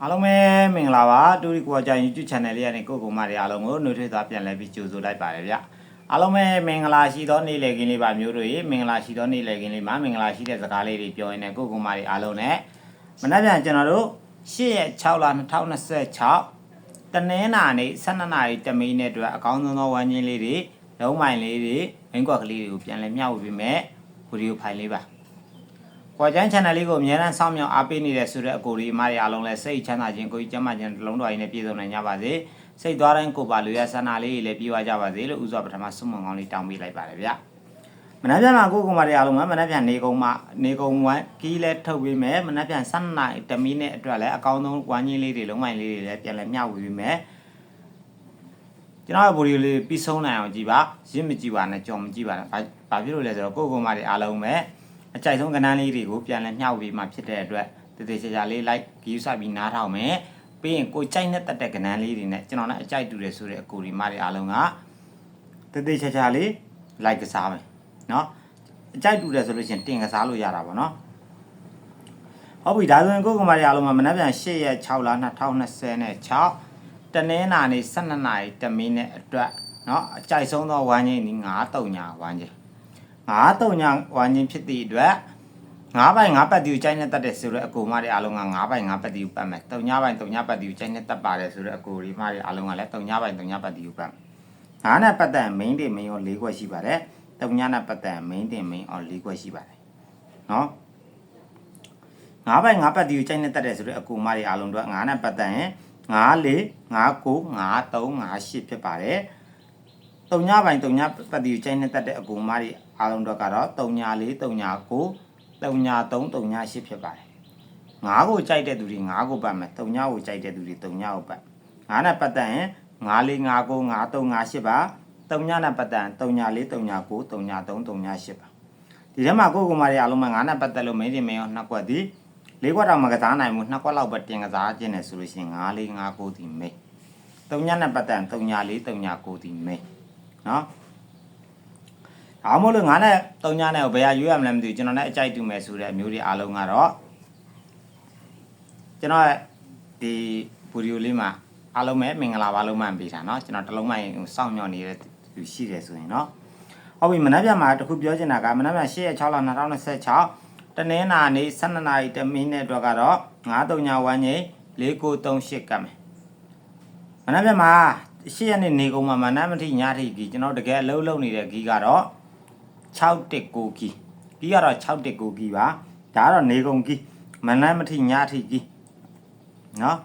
အားလုံးပဲမင်္ဂလာပါတူရီကွာကြ YouTube channel လေးကနေကိုကိုမတွေအားလုံးကိုနှုတ်ထွေးသွားပြန်လဲပြီးကြိုဆိုလိုက်ပါတယ်ဗျအားလုံးပဲမင်္ဂလာရှိသောနေ့လည်ခင်းလေးပါမျိုးတို့ရေမင်္ဂလာရှိသောနေ့လည်ခင်းလေးမှာမင်္ဂလာရှိတဲ့စကားလေးတွေပြောရင်းနဲ့ကိုကိုမတွေအားလုံးနဲ့မနေ့ပြန်ကျွန်တော်တို့8ရက်6လ2026တနင်္လာနေ့12နာရီတမိနစ်အတွက်အကောင်းဆုံးသောဝမ်းချင်းလေးတွေလုံးမိုင်လေးတွေမင်းကွက်ကလေးတွေကိုပြန်လဲမျှဝေပေးမယ်ဗီဒီယိုဖိုင်လေးပါကွာကျန်း channel လေးကိုအများအားစောင့်မျှော်အားပေးနေတဲ့ဆိုတဲ့အကိုဒီအမတွေအားလုံးလည်းစိတ်ချမ်းသာခြင်းကိုယ်ကြီးကျန်းမာခြင်းလုံးတော်ရင်းနဲ့ပြည့်စုံနိုင်ကြပါစေစိတ်သွားတိုင်းကိုပါလူရဆန္ဒလေးတွေလည်းပြေဝကြပါစေလို့ဥစွာပထမဆုမွန်ကောင်းလေးတောင်းပေးလိုက်ပါတယ်ဗျမနက်ဖြန်မှာကိုကောင်မတွေအားလုံးကမနက်ဖြန်နေကုန်းဝမ်းကီးလဲထုတ်ပေးမယ်မနက်ဖြန်12နာရီတမိနစ်အတွက်လည်းအကောင်းဆုံးဝမ်းကြီးလေးတွေလုံးမိုင်လေးတွေလည်းပြန်လဲမျှဝေပေးမယ်ကျွန်တော်ဗီဒီယိုလေးပြီးဆုံးနိုင်အောင်ကြည့်ပါရင့်မကြည့်ပါနဲ့ကြော်မကြည့်ပါနဲ့ဘာဖြစ်လို့လဲဆိုတော့ကိုကောင်မတွေအားလုံးပဲအကြိုက်ဆုံးကဏ္ဍလေးတွေကိုပြန်လဲမျှဝေမှဖြစ်တဲ့အတွက်တည်တည်ချာချာလေး like view စပြီးနားထောင်မယ်ပြီးရင်ကိုကြိုက်နဲ့တက်တဲ့ကဏ္ဍလေးတွေနဲ့ကျွန်တော်နဲ့အကြိုက်တူတယ်ဆိုတဲ့အကိုဒီမတွေအားလုံးကတည်တည်ချာချာလေး like ကစားမယ်နော်အကြိုက်တူတယ်ဆိုလို့ရှိရင်တင်ကစားလို့ရတာပေါ့နော်ဟုတ်ပြီဒါဆိုရင်ကိုကောင်မတွေအားလုံးကမနက်ဖြန်8ရက်6လ2026တနင်္လာနေ့12နာရီတမိနစ်အတွက်နော်အကြိုက်ဆုံးသောဝမ်းချင်းဒီ9-3ညာဝမ်းချင်း9-3ညာဝမ်းချင်းဖြစ်သည့်အတွက်9ပိုင်9ပတ်တီကိုကျိုင်းနဲ့တက်တယ်ဆိုတော့အကိုမတွေအားလုံးက9ပိုင်9ပတ်တီကိုပတ်မယ်3ညပိုင်3ညပတ်တီကိုကျိုင်းနဲ့တက်ပါတယ်ဆိုတော့အကိုဒီမတွေအားလုံးကလည်း3ညပိုင်3ညပတ်တီကိုပတ်9နဲ့ပတ်သက် main တင် main ရော4ခွက်ရှိပါတယ်3ညနဲ့ပတ်သက် main တင် main ရော4ခွက်ရှိပါတယ်နော်9ပိုင်9ပတ်တီကိုကျိုင်းနဲ့တက်တယ်ဆိုတော့အကိုမတွေအားလုံးတို့9နဲ့ပတ်သက်ရင်9 4 9 9 5 3 5 8ဖြစ်ပါတယ်3ညပိုင်3ညပတ်တီကိုကျိုင်းနဲ့တက်တဲ့အကူမတွေအားလုံးတော့ကတော့3ည4 3ည9 3ည3 3ည8ဖြစ်ပါတယ်9ကိုကြိုက်တဲ့သူတွေ9ကိုပတ်မယ်3ညကိုကြိုက်တဲ့သူတွေ3ညကိုပတ်9နဲ့ပတ်သက်ရင်9 4 9 9 9 3 5 8ပါ3ညနဲ့ပတ်သက်3ည4 3ည9 3ည3 3ည8ပါဒီထဲမှာကိုကူမတွေအားလုံးမှာ9နဲ့ပတ်သက်လို့မင်းတင်မင်းရော2ခွက်ဒီ4ခွက်တော့မကစားနိုင်ဘူး2ခွက်လောက်ပဲတင်ကစားခြင်းနဲ့ဆိုလို့ရှိရင်9 4 9 9ဒီမိတ်3ညနဲ့ပတ်သက်3ည4 3ည9ဒီမိတ်နော်အားမလို့9နဲ့3ညနဲ့ဘယ်ဟာရွေးရမလဲမသိဘူးကျွန်တော်လည်းအကြိုက်တူမယ်ဆိုတဲ့အမျိုးတွေအားလုံးကတော့ကျွန်တော်ဒီဗီဒီယိုလေးမှာအားလုံးပဲမင်္ဂလာပါလုံးမှန်ပေးတာเนาะကျွန်တော်တစ်လုံးမှစောင့်မျှော်နေတဲ့သူရှိတယ်ဆိုရင်เนาะဟုတ်ပြီမနက်ဖြန်မှာတခုပြောချင်တာကမနက်ဖြန်8ရက်6လ2026တနင်္လာနေ့12နာရီတမိနစ်အတွက်ကတော့9-3ညဝမ်းကြီး4938ကတ်မယ်မနက်ဖြန်မှာ8ရက်နေ့နေကုန်မှာမနက်မထိညထိကြီးကျွန်တော်တကယ်အလုပ်လုပ်နေတဲ့ဂီကတော့619ကီကတော့619ကီပါဒါကတော့နေကုန်ကီမနက်မထိညထိကီနော်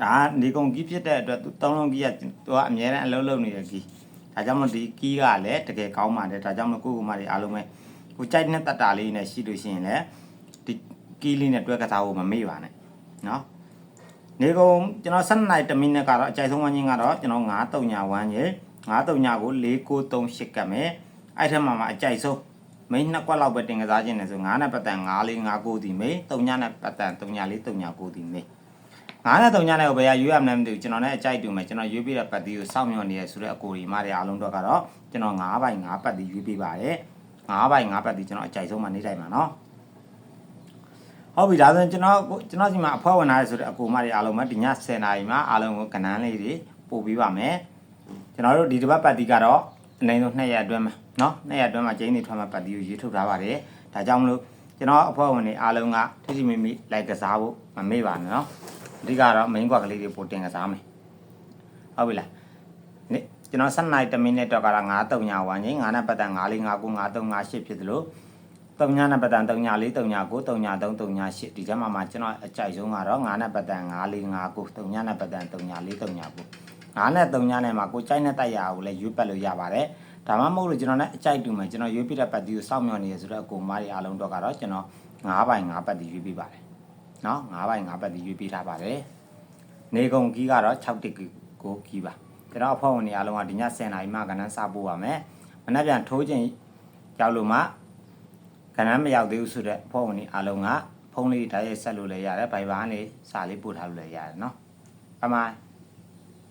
ဒါနေကုန်ကီဖြစ်တဲ့အတွက်သူ3လုံးကီကသူကအများနဲ့အလုပ်လုပ်နေတဲ့ကီဒါကြောင့်မဒီကီကလည်းတကယ်ကောင်းပါတယ်ဒါကြောင့်မကိုမတွေအားလုံးပဲကိုကြိုက်နဲ့တတ်တာလေးနဲ့ရှိလို့ရှိရင်လည်းဒီကီလေးနဲ့တွဲကစားဖို့မမေ့ပါနဲ့နော်နေကုန်ကျွန်တော်12နိုင်တမိနစ်ကတော့အကြိုက်ဆုံးဝမ်းချင်းကတော့ကျွန်တော်9-3ညာဝမ်းချင်း9-3ညာကို4938ကတ်မယ်အဲ့ထက်မှအကြိုက်ဆုံးမိန်း2ကွက်လောက်ပဲတင်ကစားခြင်းနဲ့ဆို9နဲ့ပတ်တန်9 4 9 9ဒီမိန်း3ညနဲ့ပတ်တန်3ည4 3ည9ဒီမိန်း9နဲ့3ညနဲ့ဘယ်ဟာရွေးရမလဲမသိဘူးကျွန်တော်လည်းအကြိုက်တူမယ်ကျွန်တော်ရွေးပြတဲ့ပတ်တီကိုစောင့်မျှော်နေရဆိုတဲ့အကိုဒီမတွေအားလုံးတော့ကတော့ကျွန်တော်9ပိုင်9ပတ်တီရွေးပြပါတယ်9ပိုင်9ပတ်တီကျွန်တော်အကြိုက်ဆုံးမှနေတိုင်းမှာနော်ဟုတ်ပြီဒါဆိုရင်ကျွန်တော်ဒီမှာအဖွဲဝင်လာရဆိုတဲ့အကူမတွေအားလုံးမှာဒီည10နာရီမှာအားလုံးကိုကဏ္ဍလေးတွေပို့ပေးပါမယ်ကျွန်တော်တို့ဒီတစ်ပတ်ပတ်တီကတော့အနည်းဆုံး2ရက်အတွင်းမှာเนาะ2ရက်အတွင်းမှာကျင်းနေထွက်မှာပတ်တီကိုရေးထုတ်ထားပါတယ်ဒါကြောင့်မလို့ကျွန်တော်အဖွဲဝင်တွေအားလုံးကထိထိမိမိလိုက်ကစားဖို့မမေ့ပါနဲ့เนาะအဓိကတော့ main ကွက်ကလေးတွေပို့တင်ကစားမယ်ဟုတ်ပြီလားနေ့ကျွန်တော်7နိုင်1မိနစ်တော့ကတော့9-3ညဝမ်းချင်း9နဲ့ပတ်သက်9 4 9 9 9 3 5 8ဖြစ်သလို3ညနဲ့ပတ်သက်3ည4 3ည9 3ည3 3ည8ဒီထဲမှာကျွန်တော်အကြိုက်ဆုံးကတော့9နဲ့ပတ်သက်9 4 9 9 3ညနဲ့ပတ်သက်3ည4 3ည9 9နဲ့3ညနဲ့မှာကိုကြိုက်နဲ့တိုက်ရအောင်လည်းရွေးပတ်လို့ရပါတယ်ဒါမှမဟုတ်လို့ကျွန်တော်လည်းအကြိုက်တူမယ်ကျွန်တော်ရွေးပြတဲ့ပတ်တီကိုစောင့်မျှော်နေရဆိုတော့အကူမတွေအားလုံးတော့ကတော့ကျွန်တော်9ပိုင်9ပတ်တီရွေးပြပါတယ်เนาะ9ပိုင်9ပတ်တီရွေးပြထားပါတယ်နေကုန်ကီးကတော့6ကိုကီးပါကျွန်တော်အဖေဝင်နေအားလုံးကဒီည10နာရီမှကဏ္ဍစပို့ပါမယ်မနေ့ပြန်ထိုးခြင်းရောက်လို့မှကဏ္ဍမရောက်သေးဘူးဆိုတော့ဖောဝင်နေအားလုံးကဖုန်းလေးဓာတ်ရိုက်ဆက်လို့လည်းရတယ်ဗိုင်ဘာကနေစာလေးပို့ထားလို့လည်းရတယ်เนาะအမှန်